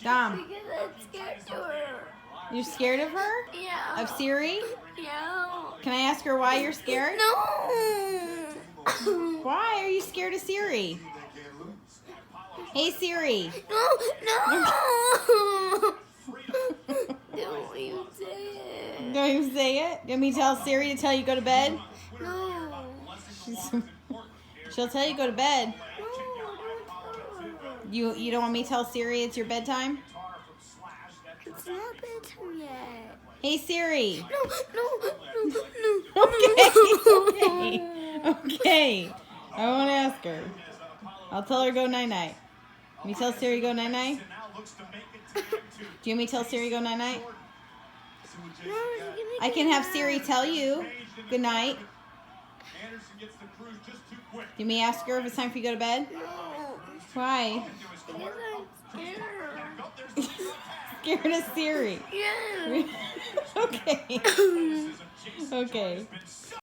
Dom, Because I'm scared to her. you're scared of her? Yeah. Of Siri? Yeah. Can I ask her why you're scared? No. Why are you scared of Siri? Hey Siri. No. Don't even say it. Don't even say it. You want me to tell Siri to tell you go to bed? No. She'll tell you go to bed. No, don't tell her. You don't want me to tell Siri it's your bedtime? It's not bedtime yet. Hey Siri. No. Okay. I won't ask her. I'll tell her go night-night. Can you tell Siri go night-night? Do you want me to tell Siri go night-night? No, I can have Siri tell you good night. Do you want me to ask her if it's time for you to go to bed? No. Why? Because I'm scared. Scared of Siri. Yeah. Okay. Okay.